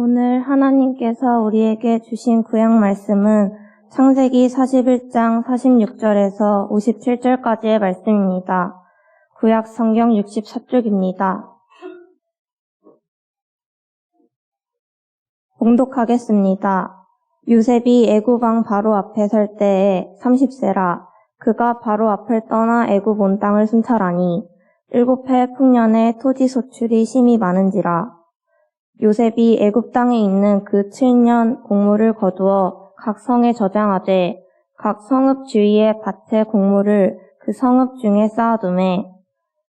오늘 하나님께서 우리에게 주신 구약 말씀은 창세기 41장 46절에서 57절까지의 말씀입니다. 구약 성경 64쪽입니다. 봉독하겠습니다. 요셉이 애굽 왕 바로 앞에 설 때에 30세라. 그가 바로 앞을 떠나 애굽 온 땅을 순찰하니 7해 풍년에 토지 소출이 심히 많은지라. 요셉이 애굽 땅에 있는 그 7년 곡물을 거두어 각 성에 저장하되 각 성읍 주위의 밭에 곡물을 그 성읍 중에 쌓아두매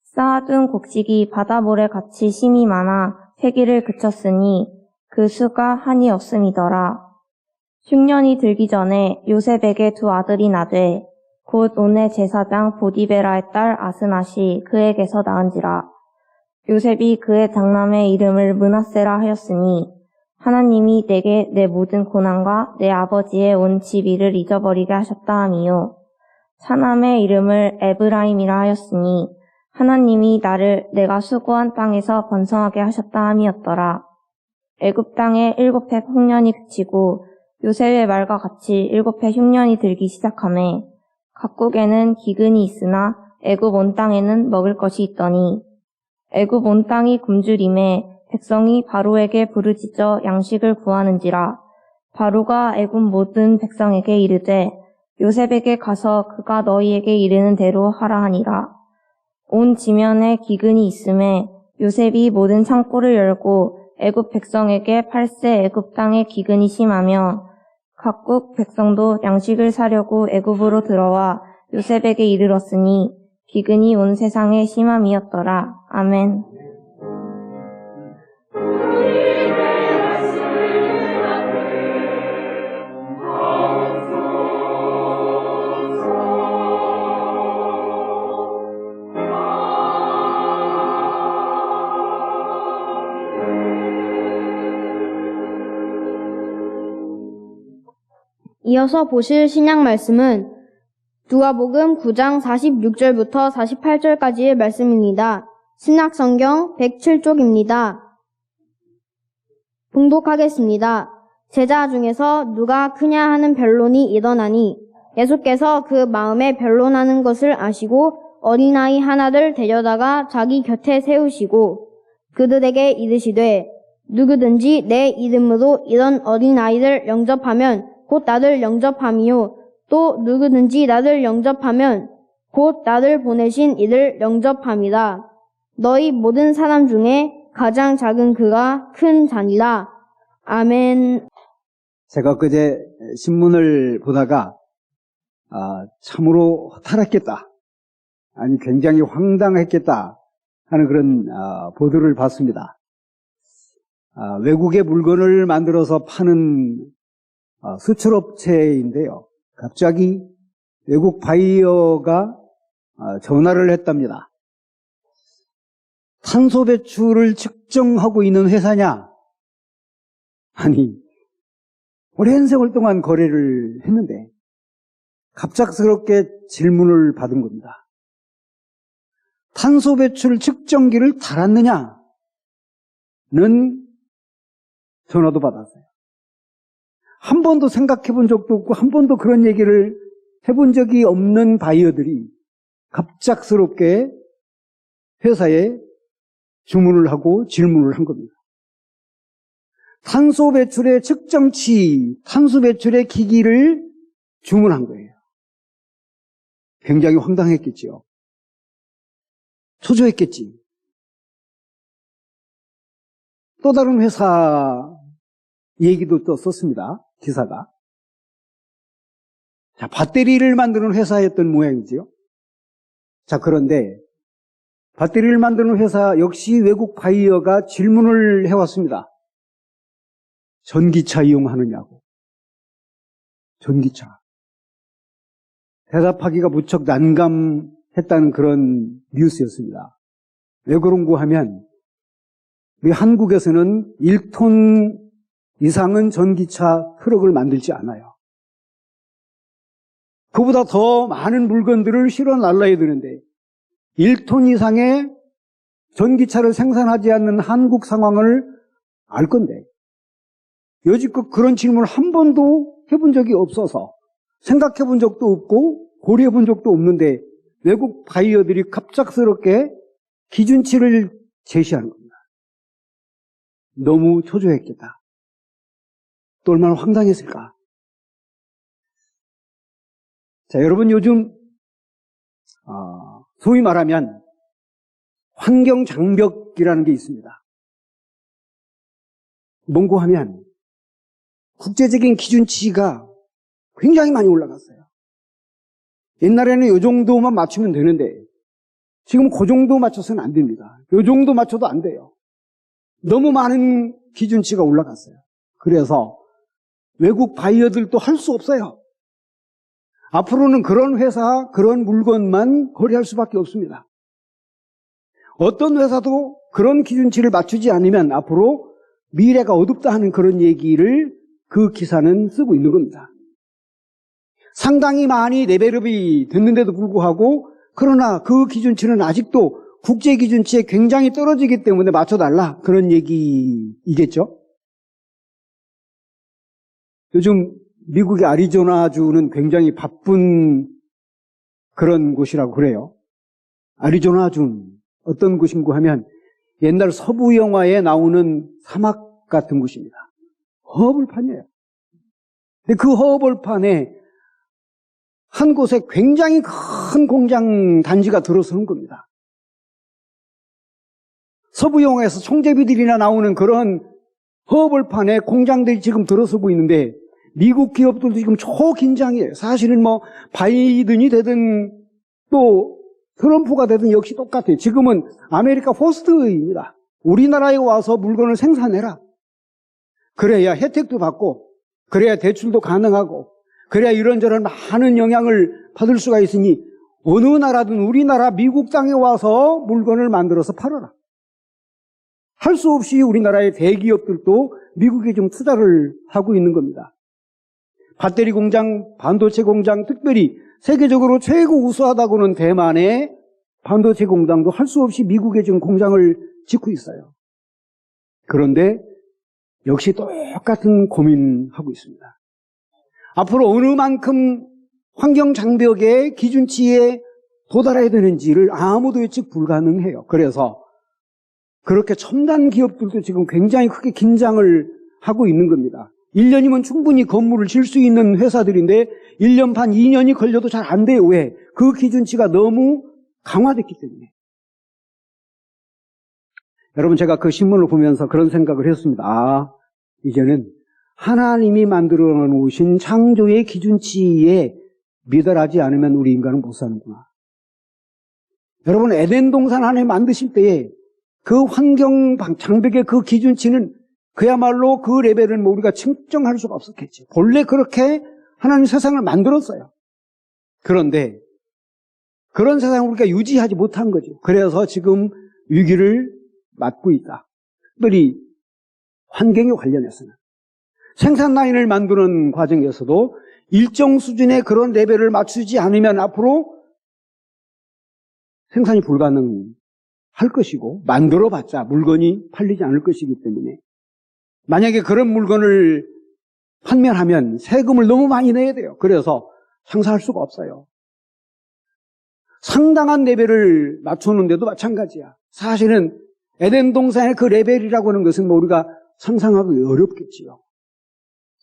쌓아둔 곡식이 바다모래 같이 심히 많아 패기를 그쳤으니 그 수가 한이 없음이더라. 흉년이 들기 전에 요셉에게 두 아들이 나되 곧 온의 제사장 보디베라의 딸 아스낫이 그에게서 낳은지라. 요셉이 그의 장남의 이름을 므낫세라 하였으니 하나님이 내게 내 모든 고난과 내 아버지의 온 집일을 잊어버리게 하셨다 함이요. 차남의 이름을 에브라임이라 하였으니 하나님이 나를 내가 수고한 땅에서 번성하게 하셨다 함이었더라. 애굽 땅에 7해 풍년이 그치고 요셉의 말과 같이 7해 흉년이 들기 시작하매 각국에는 기근이 있으나 애굽 온 땅에는 먹을 것이 있더니 애굽 온 땅이 굶주림에 백성이 바로에게 부르짖어 양식을 구하는지라. 바로가 애굽 모든 백성에게 이르되 요셉에게 가서 그가 너희에게 이르는 대로 하라 하니라. 온 지면에 기근이 있음에 요셉이 모든 창고를 열고 애굽 백성에게 팔세 애굽 땅에 기근이 심하며 각국 백성도 양식을 사려고 애굽으로 들어와 요셉에게 이르렀으니 기근이 온 세상에 심함이었더라. 아멘. 이어서 보실 신약 말씀은 누가복음 9장 46절부터 48절까지의 말씀입니다. 신약 성경 107쪽입니다. 봉독하겠습니다. 제자 중에서 누가 크냐 하는 변론이 일어나니 예수께서 그 마음에 변론하는 것을 아시고 어린아이 하나를 데려다가 자기 곁에 세우시고 그들에게 이르시되 누구든지 내 이름으로 이런 어린아이를 영접하면 곧 나를 영접함이요 또 누구든지 나를 영접하면 곧 나를 보내신 이를 영접함이라. 너희 모든 사람 중에 가장 작은 그가 큰 자니라. 아멘. 제가 그제 신문을 보다가 참으로 허탈했겠다, 아니 굉장히 황당했겠다 하는 그런 보도를 봤습니다. 외국의 물건을 만들어서 파는 수출업체인데요. 갑자기 외국 바이어가 전화를 했답니다. 탄소 배출을 측정하고 있는 회사냐? 아니, 오랜 세월 동안 거래를 했는데 갑작스럽게 질문을 받은 겁니다. 탄소 배출 측정기를 달았느냐는 전화도 받았어요. 한 번도 생각해 본 적도 없고 한 번도 그런 얘기를 해본 적이 없는 바이어들이 갑작스럽게 회사에 주문을 하고 질문을 한 겁니다. 탄소 배출의 측정치, 탄소 배출의 기기를 주문한 거예요. 굉장히 황당했겠지요. 초조했겠지. 또 다른 회사 얘기도 또 썼습니다. 기사가. 자, 배터리를 만드는 회사였던 모양이지요. 자, 그런데 배터리를 만드는 회사 역시 외국 바이어가 질문을 해왔습니다. 전기차 이용하느냐고. 전기차. 대답하기가 무척 난감했다는 그런 뉴스였습니다. 왜 그런고 하면 우리 한국에서는 1톤 이상은 전기차 트럭을 만들지 않아요. 그보다 더 많은 물건들을 실어 날라야 되는데 1톤 이상의 전기차를 생산하지 않는 한국 상황을 알 건데 여지껏 그런 질문을 한 번도 해본 적이 없어서 생각해 본 적도 없고 고려해 본 적도 없는데 외국 바이어들이 갑작스럽게 기준치를 제시하는 겁니다. 너무 초조했겠다. 또 얼마나 황당했을까. 자, 여러분 요즘 소위 말하면 환경 장벽이라는 게 있습니다. 뭔고 하면 국제적인 기준치가 굉장히 많이 올라갔어요. 옛날에는 이 정도만 맞추면 되는데 지금 그 정도 맞춰서는 안 됩니다. 이 정도 맞춰도 안 돼요. 너무 많은 기준치가 올라갔어요. 그래서 외국 바이어들도 할 수 없어요. 앞으로는 그런 회사, 그런 물건만 거래할 수밖에 없습니다. 어떤 회사도 그런 기준치를 맞추지 않으면 앞으로 미래가 어둡다 하는 그런 얘기를 그 기사는 쓰고 있는 겁니다. 상당히 많이 레벨업이 됐는데도 불구하고 그러나 그 기준치는 아직도 국제 기준치에 굉장히 떨어지기 때문에 맞춰달라 그런 얘기이겠죠. 요즘 미국의 애리조나주는 굉장히 바쁜 그런 곳이라고 그래요. 애리조나주는 어떤 곳인고 하면 옛날 서부 영화에 나오는 사막 같은 곳입니다. 허벌판이에요. 근데 그 허벌판에 한 곳에 굉장히 큰 공장 단지가 들어서는 겁니다. 서부 영화에서 총제비들이나 나오는 그런 허벌판에 공장들이 지금 들어서고 있는데 미국 기업들도 지금 초긴장이에요. 사실은 뭐 바이든이 되든 또 트럼프가 되든 역시 똑같아요. 지금은 아메리카 포스트입니다. 우리나라에 와서 물건을 생산해라. 그래야 혜택도 받고 그래야 대출도 가능하고 그래야 이런저런 많은 영향을 받을 수가 있으니 어느 나라든 우리나라 미국 땅에 와서 물건을 만들어서 팔아라. 할 수 없이 우리나라의 대기업들도 미국에 좀 투자를 하고 있는 겁니다. 배터리 공장, 반도체 공장, 특별히 세계적으로 최고 우수하다고는 대만의 반도체 공장도 할 수 없이 미국에 지금 공장을 짓고 있어요. 그런데 역시 똑같은 고민하고 있습니다. 앞으로 어느 만큼 환경 장벽의 기준치에 도달해야 되는지를 아무도 예측 불가능해요. 그래서 그렇게 첨단 기업들도 지금 굉장히 크게 긴장을 하고 있는 겁니다. 1년이면 충분히 건물을 질 수 있는 회사들인데 1년 반, 2년이 걸려도 잘 안 돼요. 왜? 그 기준치가 너무 강화됐기 때문에. 여러분 제가 그 신문을 보면서 그런 생각을 했습니다. 이제는 하나님이 만들어 놓으신 창조의 기준치에 미달하지 않으면 우리 인간은 못 사는구나. 여러분 에덴 동산 하나님 만드실 때에 그 환경 장벽의 그 기준치는 그야말로 그 레벨을 우리가 측정할 수가 없었겠죠. 본래 그렇게 하나님 세상을 만들었어요. 그런데 그런 세상을 우리가 유지하지 못한 거죠. 그래서 지금 위기를 맞고 있다. 특별히 환경에 관련해서는. 생산 라인을 만드는 과정에서도 일정 수준의 그런 레벨을 맞추지 않으면 앞으로 생산이 불가능할 것이고 만들어봤자 물건이 팔리지 않을 것이기 때문에 만약에 그런 물건을 판매하면 세금을 너무 많이 내야 돼요. 그래서 장사할 수가 없어요. 상당한 레벨을 맞추는데도 마찬가지야. 사실은 에덴 동산의 그 레벨이라고 하는 것은 우리가 상상하기 어렵겠지요.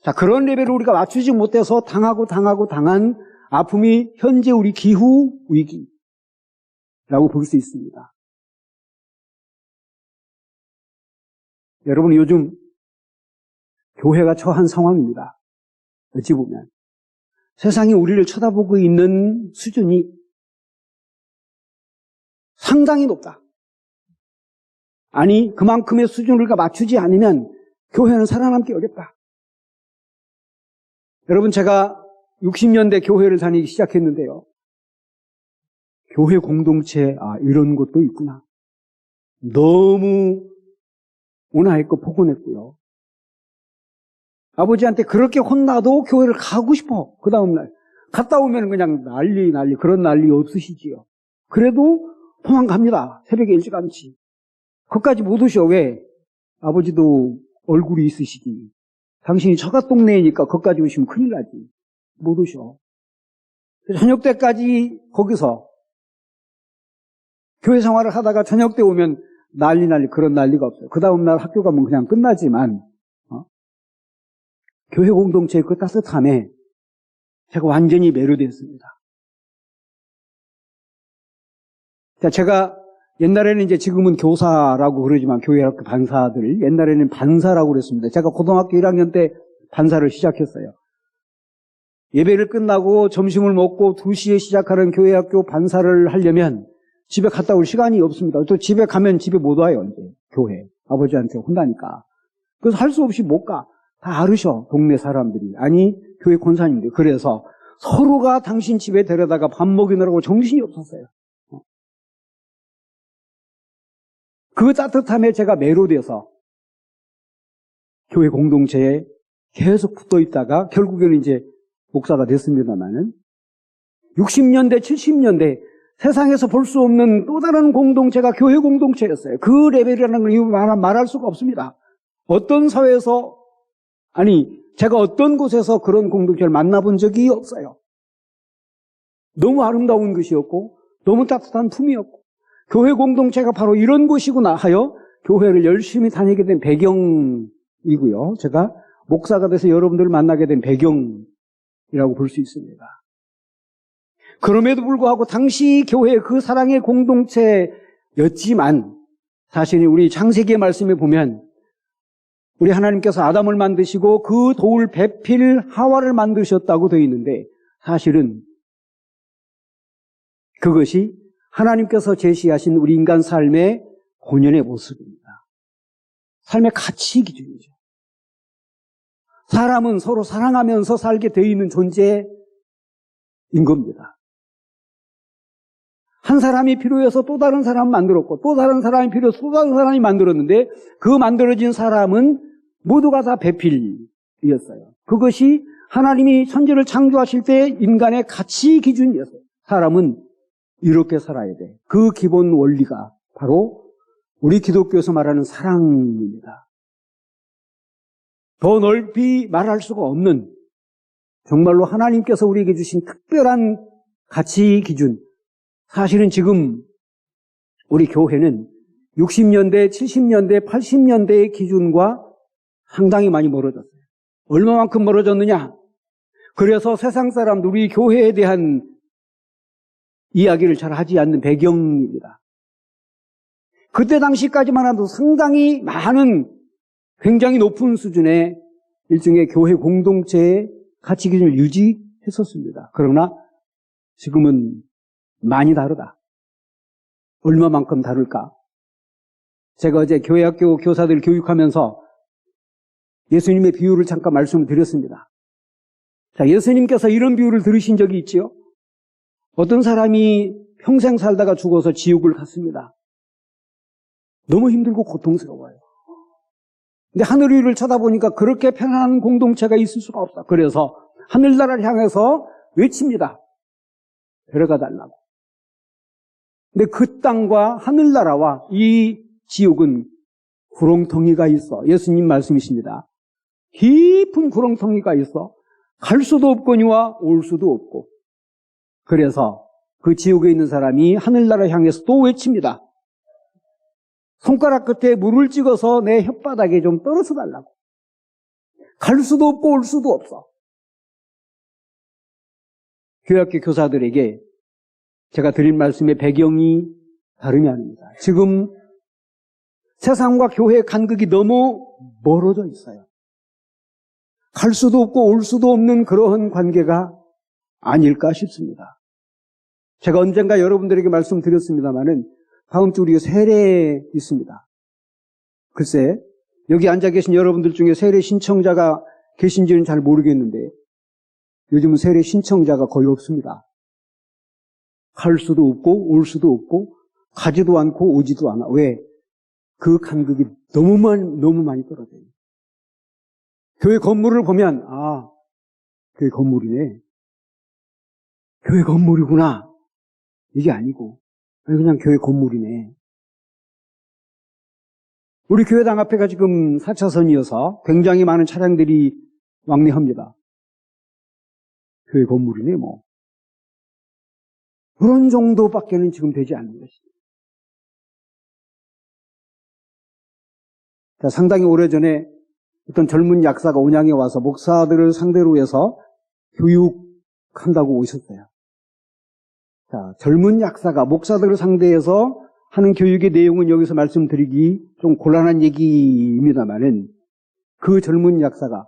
자, 그런 레벨을 우리가 맞추지 못해서 당한 아픔이 현재 우리 기후 위기라고 볼 수 있습니다. 여러분 요즘 교회가 처한 상황입니다. 어찌 보면 세상이 우리를 쳐다보고 있는 수준이 상당히 높다. 아니 그만큼의 수준을 우리가 맞추지 않으면 교회는 살아남기 어렵다. 여러분 제가 60년대 교회를 다니기 시작했는데요. 교회 공동체 이런 것도 있구나. 너무 온화했고 포근했고요. 아버지한테 그렇게 혼나도 교회를 가고 싶어. 그 다음날 갔다 오면 그냥 난리 그런 난리 없으시지요. 그래도 도망갑니다. 새벽에 일찌감치. 거기까지 못 오셔. 왜? 아버지도 얼굴이 있으시기 당신이 처갓 동네이니까 거기까지 오시면 큰일 나지. 못 오셔. 저녁 때까지 거기서 교회 생활을 하다가 저녁 때 오면 난리 그런 난리가 없어요. 그 다음날 학교 가면 그냥 끝나지만 교회 공동체의 그 따뜻함에 제가 완전히 매료됐습니다. 자, 제가 옛날에는 이제 지금은 교사라고 그러지만 교회학교 반사들 옛날에는 반사라고 그랬습니다. 제가 고등학교 1학년 때 반사를 시작했어요. 예배를 끝나고 점심을 먹고 2시에 시작하는 교회학교 반사를 하려면 집에 갔다 올 시간이 없습니다. 또 집에 가면 집에 못 와요. 이제 교회 아버지한테 혼나니까. 그래서 할 수 없이 못 가. 다 알으셔 동네 사람들이. 아니 교회 권사님들. 그래서 서로가 당신 집에 데려다가 밥 먹이느라고 정신이 없었어요. 그 따뜻함에 제가 매료돼서 교회 공동체에 계속 붙어 있다가 결국에는 이제 목사가 됐습니다만은 60년대, 70년대 세상에서 볼 수 없는 또 다른 공동체가 교회 공동체였어요. 그 레벨이라는 걸 말할 수가 없습니다. 어떤 사회에서 제가 어떤 곳에서 그런 공동체를 만나본 적이 없어요. 너무 아름다운 것이었고 너무 따뜻한 품이었고 교회 공동체가 바로 이런 곳이구나 하여 교회를 열심히 다니게 된 배경이고요. 제가 목사가 돼서 여러분들을 만나게 된 배경이라고 볼 수 있습니다. 그럼에도 불구하고 당시 교회 그 사랑의 공동체였지만 사실 우리 창세기의 말씀에 보면 우리 하나님께서 아담을 만드시고 그 도울 배필 하와를 만드셨다고 되어 있는데 사실은 그것이 하나님께서 제시하신 우리 인간 삶의 본연의 모습입니다. 삶의 가치 기준이죠. 사람은 서로 사랑하면서 살게 되어 있는 존재인 겁니다. 한 사람이 필요해서 또 다른 사람 만들었고 또 다른 사람이 필요해서 또 다른 사람이 만들었는데 그 만들어진 사람은 모두가 다 배필이었어요. 그것이 하나님이 천지를 창조하실 때 인간의 가치 기준이었어요. 사람은 이렇게 살아야 돼. 그 기본 원리가 바로 우리 기독교에서 말하는 사랑입니다. 더 넓이 말할 수가 없는 정말로 하나님께서 우리에게 주신 특별한 가치 기준. 사실은 지금 우리 교회는 60년대, 70년대, 80년대의 기준과 상당히 많이 멀어졌어요. 얼마만큼 멀어졌느냐? 그래서 세상 사람들 우리 교회에 대한 이야기를 잘 하지 않는 배경입니다. 그때 당시까지만 해도 상당히 많은 굉장히 높은 수준의 일종의 교회 공동체의 가치 기준을 유지했었습니다. 그러나 지금은 많이 다르다. 얼마만큼 다를까? 제가 어제 교회학교 교사들 교육하면서 예수님의 비유를 잠깐 말씀을 드렸습니다. 자, 예수님께서 이런 비유를 들으신 적이 있지요? 어떤 사람이 평생 살다가 죽어서 지옥을 갔습니다. 너무 힘들고 고통스러워요. 근데 하늘 위를 쳐다보니까 그렇게 편안한 공동체가 있을 수가 없다. 그래서 하늘나라를 향해서 외칩니다. 데려가 달라고. 근데 그 땅과 하늘나라와 이 지옥은 구렁텅이가 있어. 예수님 말씀이십니다. 깊은 구렁텅이가 있어. 갈 수도 없거니와 올 수도 없고. 그래서 그 지옥에 있는 사람이 하늘나라를 향해서 또 외칩니다. 손가락 끝에 물을 찍어서 내 혓바닥에 좀 떨어져 달라고. 갈 수도 없고 올 수도 없어. 교회학교 교사들에게 제가 드릴 말씀의 배경이 다름이 아닙니다. 지금 세상과 교회의 간극이 너무 멀어져 있어요. 갈 수도 없고 올 수도 없는 그러한 관계가 아닐까 싶습니다. 제가 언젠가 여러분들에게 말씀드렸습니다마는 다음 주 우리가 세례 있습니다. 글쎄 여기 앉아 계신 여러분들 중에 세례 신청자가 계신지는 잘 모르겠는데 요즘은 세례 신청자가 거의 없습니다. 갈 수도 없고 올 수도 없고 가지도 않고 오지도 않아. 왜? 그 간극이 너무 많이 떨어져요. 교회 건물을 보면 교회 건물이네. 교회 건물이구나. 이게 아니고 그냥 교회 건물이네. 우리 교회당 앞에가 지금 4차선이어서 굉장히 많은 차량들이 왕래합니다. 교회 건물이네 뭐. 그런 정도밖에는 지금 되지 않는 것입니다. 자, 상당히 오래전에 어떤 젊은 약사가 온양에 와서 목사들을 상대로 해서 교육한다고 오셨어요. 자, 젊은 약사가 목사들을 상대해서 하는 교육의 내용은 여기서 말씀드리기 좀 곤란한 얘기입니다만은 그 젊은 약사가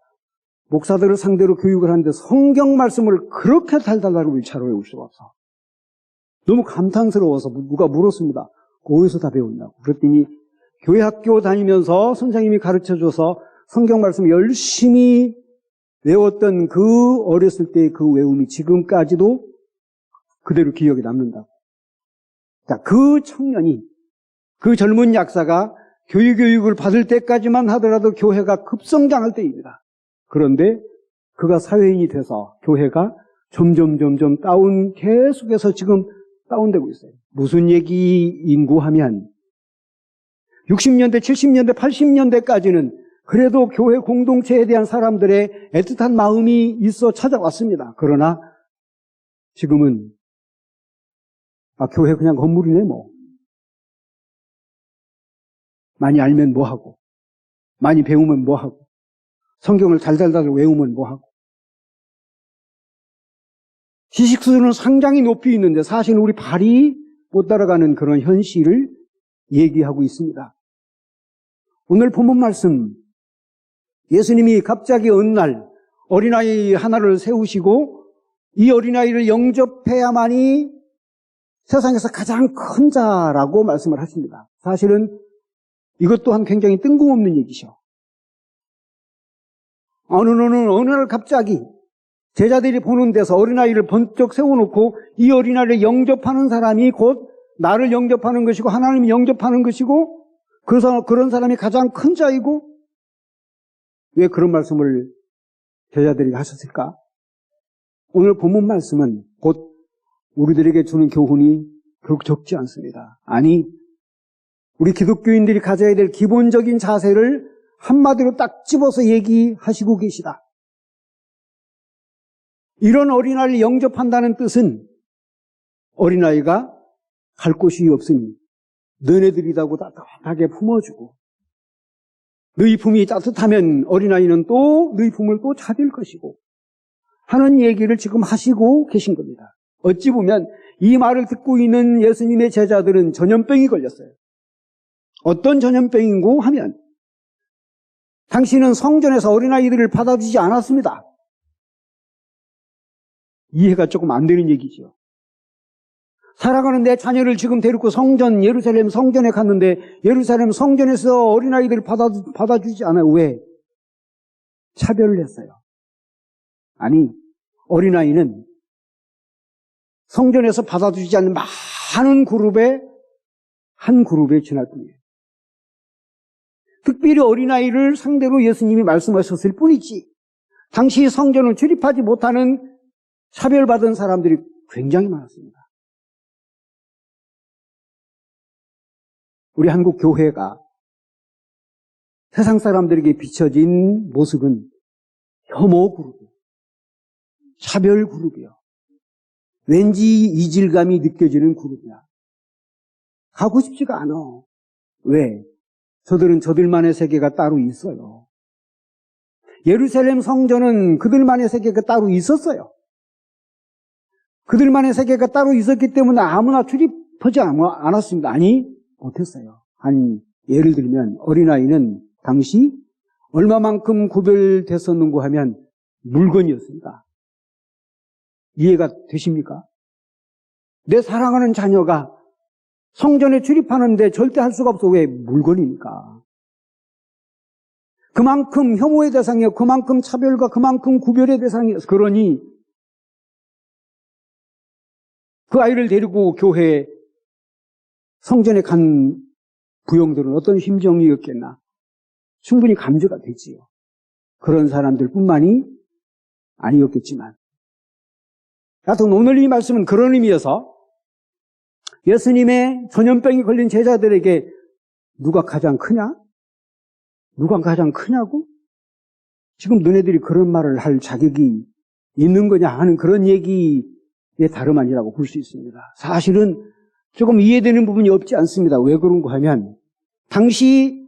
목사들을 상대로 교육을 하는데 성경 말씀을 그렇게 달달달하고 위차로 외울 수가 없어. 너무 감탄스러워서 누가 물었습니다. 어디서 다 배웠냐고. 그랬더니 교회 학교 다니면서 선생님이 가르쳐줘서 성경 말씀 열심히 외웠던 그 어렸을 때의 그 외움이 지금까지도 그대로 기억에 남는다고. 자, 그 청년이, 그 젊은 약사가 교육을 받을 때까지만 하더라도 교회가 급성장할 때입니다. 그런데 그가 사회인이 돼서 교회가 점점 계속해서 지금 다운되고 있어요. 무슨 얘기인고 하면 60년대, 70년대, 80년대까지는 그래도 교회 공동체에 대한 사람들의 애틋한 마음이 있어 찾아왔습니다. 그러나 지금은 교회 그냥 건물이네 뭐. 많이 알면 뭐하고, 많이 배우면 뭐하고, 성경을 달달달 외우면 뭐하고. 지식 수준은 상당히 높이 있는데 사실 우리 발이 못 따라가는 그런 현실을 얘기하고 있습니다. 오늘 본문 말씀, 예수님이 갑자기 어느 날 어린아이 하나를 세우시고 이 어린아이를 영접해야만이 세상에서 가장 큰 자라고 말씀을 하십니다. 사실은 이것 또한 굉장히 뜬금없는 얘기죠. 어느 날 갑자기 제자들이 보는 데서 어린아이를 번쩍 세워놓고 이 어린아이를 영접하는 사람이 곧 나를 영접하는 것이고 하나님이 영접하는 것이고 그래서 그런 사람이 가장 큰 자이고 왜 그런 말씀을 제자들이 하셨을까? 오늘 본문 말씀은 곧 우리들에게 주는 교훈이 그렇게 적지 않습니다. 아니, 우리 기독교인들이 가져야 될 기본적인 자세를 한마디로 딱 집어서 얘기하시고 계시다. 이런 어린아이를 영접한다는 뜻은 어린아이가 갈 곳이 없으니 너네들이라고 따뜻하게 품어주고 너희 품이 따뜻하면 어린아이는 또 너희 품을 또 찾을 것이고 하는 얘기를 지금 하시고 계신 겁니다. 어찌 보면 이 말을 듣고 있는 예수님의 제자들은 전염병이 걸렸어요. 어떤 전염병인고 하면 당신은 성전에서 어린아이들을 받아주지 않았습니다. 이해가 조금 안 되는 얘기죠. 사랑하는 내 자녀를 지금 데리고 예루살렘 성전에 갔는데 예루살렘 성전에서 어린아이들을 받아주지 않아요. 왜? 차별을 했어요. 아니, 어린아이는 성전에서 받아주지 않는 많은 그룹의 한 그룹에 지날 뿐이에요. 특별히 어린아이를 상대로 예수님이 말씀하셨을 뿐이지 당시 성전을 출입하지 못하는 차별받은 사람들이 굉장히 많았습니다. 우리 한국 교회가 세상 사람들에게 비춰진 모습은 혐오 그룹이요, 차별 그룹이요, 왠지 이질감이 느껴지는 그룹이야. 가고 싶지가 않아. 왜? 저들은 저들만의 세계가 따로 있어요. 예루살렘 성전은 그들만의 세계가 따로 있었어요. 그들만의 세계가 따로 있었기 때문에 아무나 출입하지 않았습니다. 아니, 못했어요. 아니, 예를 들면 어린아이는 당시 얼마만큼 구별됐었는고 하면 물건이었습니다. 이해가 되십니까? 내 사랑하는 자녀가 성전에 출입하는데 절대 할 수가 없어. 왜? 물건이니까. 그만큼 혐오의 대상이요, 그만큼 차별과 그만큼 구별의 대상이었어. 그러니 그 아이를 데리고 교회 성전에 간 부용들은 어떤 심정이었겠나? 충분히 감지가 되지요. 그런 사람들뿐만이 아니었겠지만, 하여튼 오늘 이 말씀은 그런 의미여서 예수님의 전염병이 걸린 제자들에게 누가 가장 크냐? 누가 가장 크냐고? 지금 너네들이 그런 말을 할 자격이 있는 거냐 하는 그런 얘기의 다름 아니라고 볼 수 있습니다. 사실은 조금 이해되는 부분이 없지 않습니다. 왜 그런가 하면 당시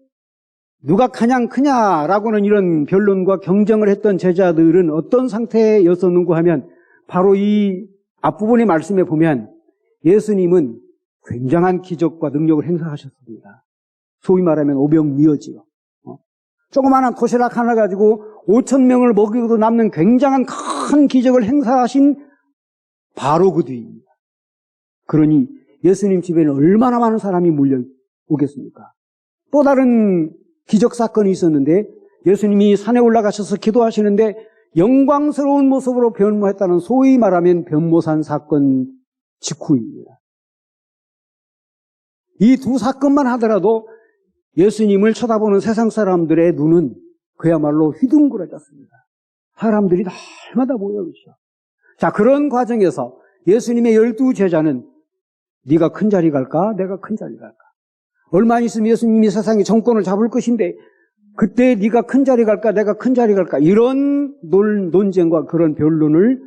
누가 가장 크냐라고는 이런 변론과 경쟁을 했던 제자들은 어떤 상태였었는가 하면 바로 이 앞부분의 말씀에 보면 예수님은 굉장한 기적과 능력을 행사하셨습니다. 소위 말하면 오병이어지요. 조그마한 도시락 하나 가지고 5,000명을 먹이고도 남는 굉장한 큰 기적을 행사하신 바로 그 뒤입니다. 그러니 예수님 집에는 얼마나 많은 사람이 몰려오겠습니까? 또 다른 기적 사건이 있었는데 예수님이 산에 올라가셔서 기도하시는데 영광스러운 모습으로 변모했다는 소위 말하면 변모산 사건 직후입니다. 이 두 사건만 하더라도 예수님을 쳐다보는 세상 사람들의 눈은 그야말로 휘둥그레졌습니다. 사람들이 날마다 모여오시죠. 자, 그런 과정에서 예수님의 12 제자는 네가 큰 자리 갈까? 내가 큰 자리 갈까? 얼마 있으면 예수님이 세상의 정권을 잡을 것인데 그때 네가 큰 자리 갈까? 내가 큰 자리 갈까? 이런 논쟁과 그런 변론을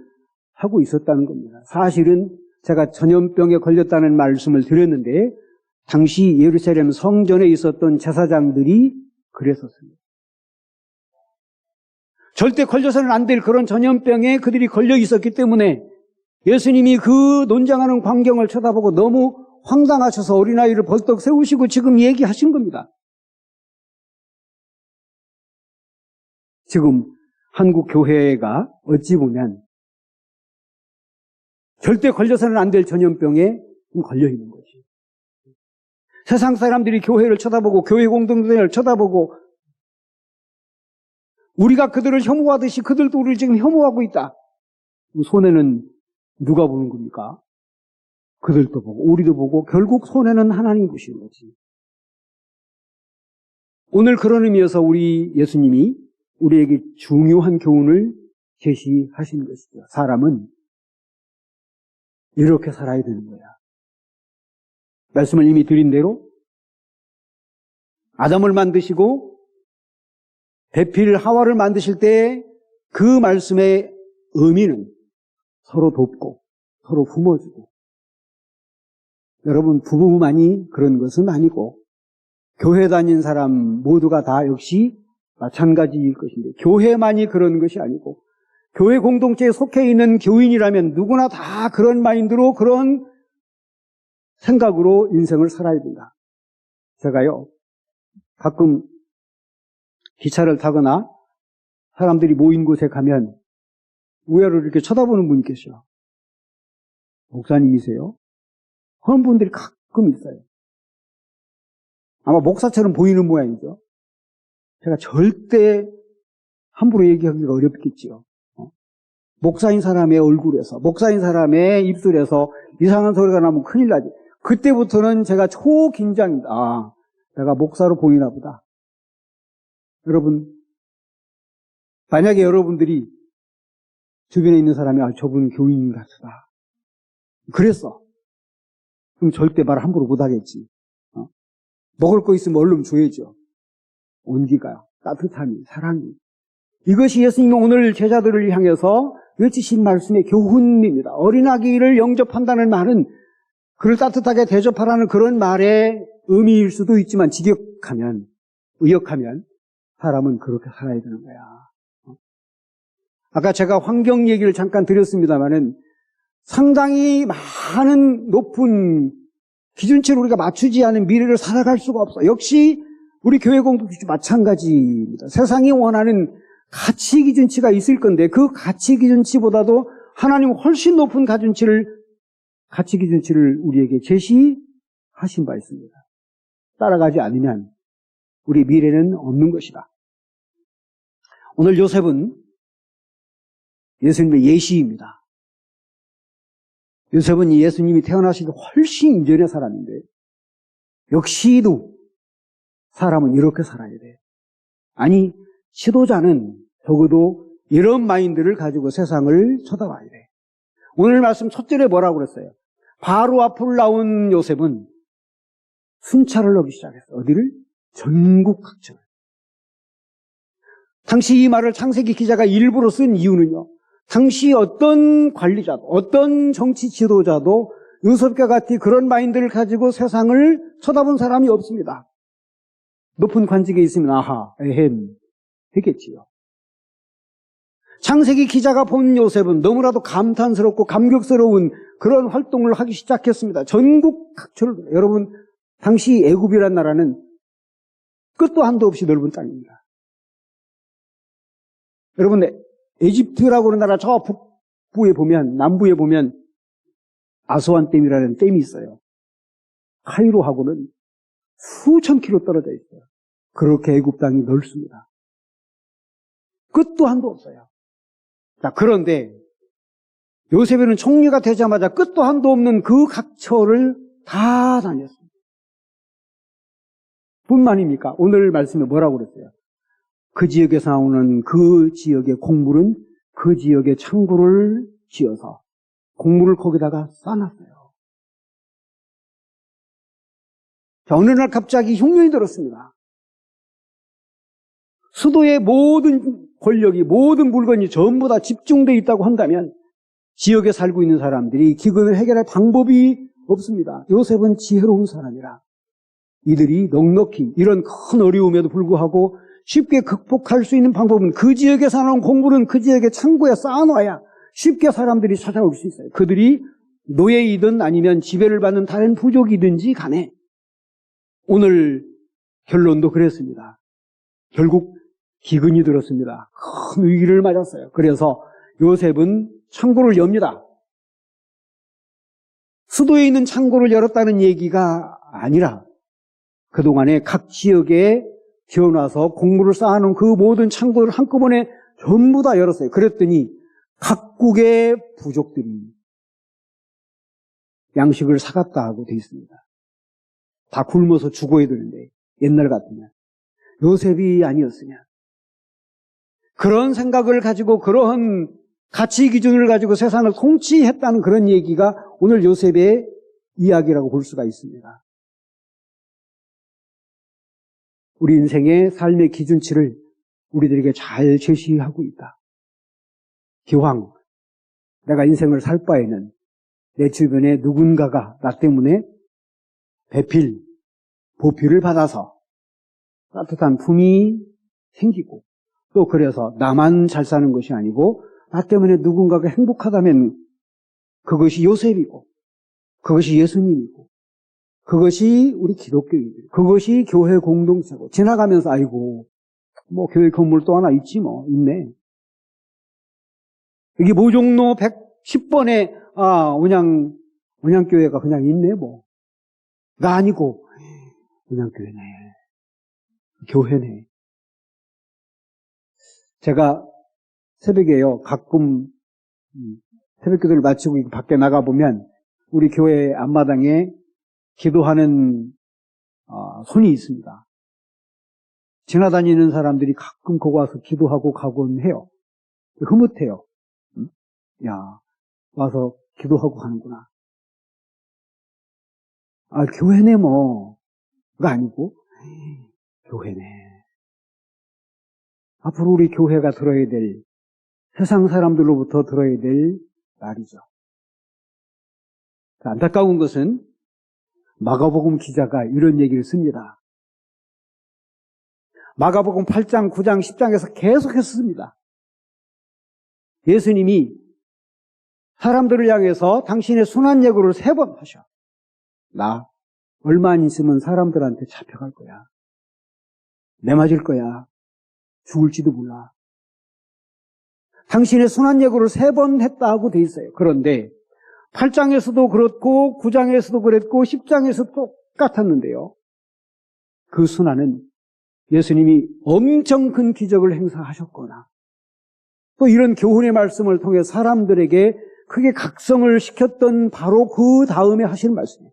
하고 있었다는 겁니다. 사실은 제가 전염병에 걸렸다는 말씀을 드렸는데 당시 예루살렘 성전에 있었던 제사장들이 그랬었습니다. 절대 걸려서는 안 될 그런 전염병에 그들이 걸려 있었기 때문에 예수님이 그 논쟁하는 광경을 쳐다보고 너무 황당하셔서 어린아이를 벌떡 세우시고 지금 얘기하신 겁니다. 지금 한국 교회가 어찌 보면 절대 걸려서는 안 될 전염병에 걸려 있는 거지. 세상 사람들이 교회를 쳐다보고 교회 공동체를 쳐다보고 우리가 그들을 혐오하듯이 그들도 우리를 지금 혐오하고 있다. 손해는 누가 보는 겁니까? 그들도 보고 우리도 보고 결국 손해는 하나님 보시는 거지. 오늘 그런 의미에서 우리 예수님이 우리에게 중요한 교훈을 제시하신 것이죠. 사람은 이렇게 살아야 되는 거야. 말씀을 이미 드린 대로 아담을 만드시고 배필 하와를 만드실 때 그 말씀의 의미는 서로 돕고 서로 품어주고 여러분 부부만이 그런 것은 아니고 교회 다닌 사람 모두가 다 역시 마찬가지일 것인데 교회만이 그런 것이 아니고 교회 공동체에 속해 있는 교인이라면 누구나 다 그런 마인드로 그런 생각으로 인생을 살아야 된다. 제가요 가끔 기차를 타거나 사람들이 모인 곳에 가면 우회로 이렇게 쳐다보는 분이 계셔. 목사님이세요? 그런 분들이 가끔 있어요. 아마 목사처럼 보이는 모양이죠. 제가 절대 함부로 얘기하기가 어렵겠지요. 목사인 사람의 얼굴에서, 목사인 사람의 입술에서 이상한 소리가 나면 큰일 나지. 그때부터는 제가 초긴장이다. 아, 내가 목사로 보이나 보다. 여러분, 만약에 여러분들이 주변에 있는 사람이 아, 저분 교인 같다. 그랬어. 그럼 절대 말 함부로 못하겠지. 먹을 거 있으면 얼른 줘야죠. 온기가, 따뜻함이, 사랑이. 이것이 예수님이 오늘 제자들을 향해서 외치신 말씀의 교훈입니다. 어린아기를 영접한다는 말은 그를 따뜻하게 대접하라는 그런 말의 의미일 수도 있지만 의역하면 사람은 그렇게 살아야 되는 거야. 아까 제가 환경 얘기를 잠깐 드렸습니다마는 상당히 많은 높은 기준치를 우리가 맞추지 않은 미래를 살아갈 수가 없어. 역시 우리 교회 공동체 마찬가지입니다. 세상이 원하는 가치 기준치가 있을 건데 그 가치 기준치보다도 하나님은 훨씬 높은 가치 기준치를 우리에게 제시하신 바 있습니다. 따라가지 않으면 우리 미래는 없는 것이다. 오늘 요셉은 예수님의 예시입니다. 요셉은 예수님이 태어나시기 훨씬 이전의 사람인데 역시도 사람은 이렇게 살아야 돼. 아니 지도자는 적어도 이런 마인드를 가지고 세상을 쳐다봐야 돼. 오늘 말씀 첫 절에 뭐라고 그랬어요? 바로 앞으로 나온 요셉은 순찰을 하기 시작했어. 어디를? 전국 각처를. 당시 이 말을 창세기 기자가 일부러 쓴 이유는요, 당시 어떤 관리자도, 어떤 정치 지도자도 요셉과 같이 그런 마인드를 가지고 세상을 쳐다본 사람이 없습니다. 높은 관직에 있으면 아하, 에헴 되겠지요. 창세기 기자가 본 요셉은 너무나도 감탄스럽고 감격스러운 그런 활동을 하기 시작했습니다. 전국 각처를, 여러분, 당시 애굽이란 나라는 끝도 한도 없이 넓은 땅입니다. 여러분, 에집트라고 하는 나라 저 북부에 보면, 남부에 보면 아스완 댐이라는 댐이 있어요. 카이로하고는 수천 킬로 떨어져 있어요. 그렇게 애굽 땅이 넓습니다. 끝도 한도 없어요. 자, 그런데 요셉에는 총리가 되자마자 끝도 한도 없는 그 각처를 다 다녔습니다. 뿐만입니까? 오늘 말씀에 뭐라고 그랬어요? 그 지역에서 나오는 그 지역의 곡물은 그 지역의 창고를 지어서 곡물을 거기다가 쌓아놨어요. 자, 어느 날 갑자기 흉년이 들었습니다. 수도의 모든 권력이, 모든 물건이 전부 다 집중되어 있다고 한다면 지역에 살고 있는 사람들이 기근을 해결할 방법이 없습니다. 요셉은 지혜로운 사람이라 이들이 넉넉히 이런 큰 어려움에도 불구하고 쉽게 극복할 수 있는 방법은 그 지역에 사는 곡물은 그 지역의 창고에 쌓아놔야 쉽게 사람들이 찾아올 수 있어요. 그들이 노예이든 아니면 지배를 받는 다른 부족이든지 간에 오늘 결론도 그랬습니다. 결국 기근이 들었습니다. 큰 위기를 맞았어요. 그래서 요셉은 창고를 엽니다. 수도에 있는 창고를 열었다는 얘기가 아니라 그동안에 각 지역에 지어놔서 곡물을 쌓아놓은 그 모든 창고를 한꺼번에 전부 다 열었어요. 그랬더니 각국의 부족들이 양식을 사갔다 하고 돼 있습니다. 다 굶어서 죽어야 되는데 옛날 같으면 요셉이 아니었으면 그런 생각을 가지고 그러한 가치 기준을 가지고 세상을 통치했다는 그런 얘기가 오늘 요셉의 이야기라고 볼 수가 있습니다. 우리 인생의 삶의 기준치를 우리들에게 잘 제시하고 있다. 기왕 내가 인생을 살 바에는 내 주변에 누군가가 나 때문에 배필, 보필을 받아서 따뜻한 품이 생기고 또 그래서 나만 잘 사는 것이 아니고 나 때문에 누군가가 행복하다면 그것이 요셉이고 그것이 예수님이고 그것이 우리 기독교인들, 그것이 교회 공동체고 지나가면서 아이고 뭐 교회 건물 또 하나 있지 뭐 있네. 여기 모종로 110번에 온양교회가 그냥 있네 뭐가 아니고 온양교회네, 교회네. 제가 새벽에요 가끔 새벽기도를 마치고 밖에 나가보면 우리 교회 앞마당에 기도하는 손이 있습니다. 지나다니는 사람들이 가끔 거기 와서 기도하고 가곤 해요. 흐뭇해요. 야, 와서 기도하고 가는구나. 아, 교회네 뭐가 아니고 교회네. 앞으로 우리 교회가 들어야 될, 세상 사람들로부터 들어야 될 말이죠. 안타까운 것은 마가복음 기자가 이런 얘기를 씁니다. 마가복음 8장, 9장, 10장에서 계속해서 씁니다. 예수님이 사람들을 향해서 당신의 순환 예고를 3번 하셔. 나 얼마 안 있으면 사람들한테 잡혀갈 거야. 매 맞을 거야. 죽을지도 몰라. 당신의 순환 예고를 3번 했다고 돼 있어요. 그런데 8장에서도 그렇고 9장에서도 그랬고 10장에서도 똑같았는데요. 그 순환은 예수님이 엄청 큰 기적을 행사하셨거나 또 이런 교훈의 말씀을 통해 사람들에게 크게 각성을 시켰던 바로 그 다음에 하시는 말씀이에요.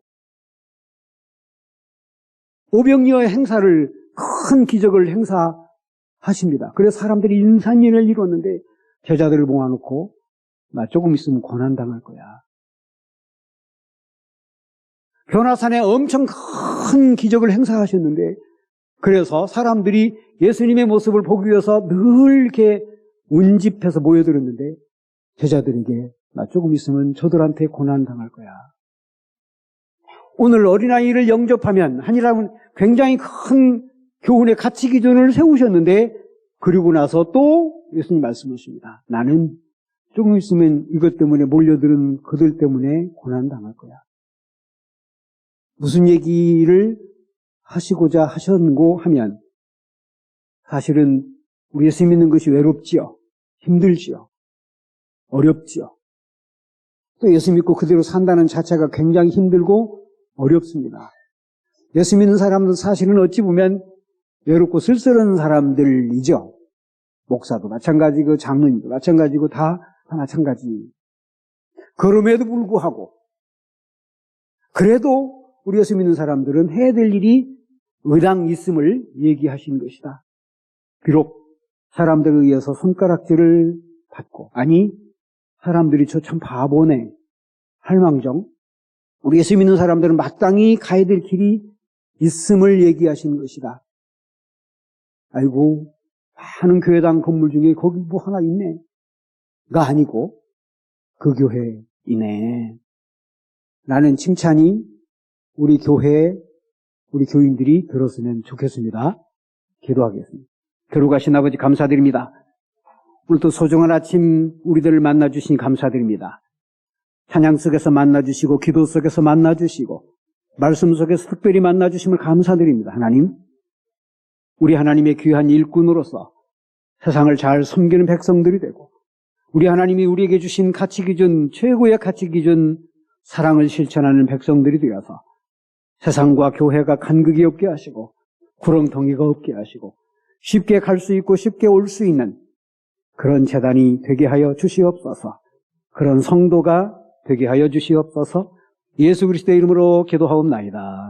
오병이어의 행사를 큰 기적을 행사하십니다. 그래서 사람들이 인산인을 이뤘는데 제자들을 모아놓고 나 조금 있으면 고난당할 거야. 변화산에 엄청 큰 기적을 행사하셨는데 그래서 사람들이 예수님의 모습을 보기 위해서 늘 이렇게 운집해서 모여들었는데 제자들에게 나 조금 있으면 저들한테 고난당할 거야. 오늘 어린아이를 영접하면 하나님은 굉장히 큰 교훈의 가치 기준을 세우셨는데 그리고 나서 또 예수님 말씀하십니다. 나는 조금 있으면 이것 때문에 몰려드는 그들 때문에 고난당할 거야. 무슨 얘기를 하시고자 하셨는고 하면 사실은 우리 예수 믿는 것이 외롭지요. 힘들지요. 어렵지요. 또 예수 믿고 그대로 산다는 자체가 굉장히 힘들고 어렵습니다. 예수 믿는 사람들 사실은 어찌 보면 외롭고 쓸쓸한 사람들이죠. 목사도 마찬가지고 장로님도 마찬가지고 다 마찬가지. 그럼에도 불구하고 그래도 우리 예수 믿는 사람들은 해야 될 일이 의당 있음을 얘기하신 것이다. 비록 사람들에 의해서 손가락질을 받고 아니 사람들이 저 참 바보네 할망정 우리 예수 믿는 사람들은 마땅히 가야 될 길이 있음을 얘기하신 것이다. 아이고 많은 교회당 건물 중에 거기 뭐 하나 있네 가 아니고 그 교회이네. 라는 칭찬이 우리 교회에 우리 교인들이 들었으면 좋겠습니다. 기도하겠습니다. 거룩하신 아버지 감사드립니다. 오늘도 소중한 아침 우리들을 만나주시니 감사드립니다. 찬양 속에서 만나주시고 기도 속에서 만나주시고 말씀 속에서 특별히 만나주심을 감사드립니다. 하나님, 우리 하나님의 귀한 일꾼으로서 세상을 잘 섬기는 백성들이 되고 우리 하나님이 우리에게 주신 가치 기준, 최고의 가치 기준 사랑을 실천하는 백성들이 되어서 세상과 교회가 간극이 없게 하시고 구렁텅이가 없게 하시고 쉽게 갈 수 있고 쉽게 올 수 있는 그런 재단이 되게 하여 주시옵소서. 그런 성도가 되게 하여 주시옵소서. 예수 그리스도의 이름으로 기도하옵나이다.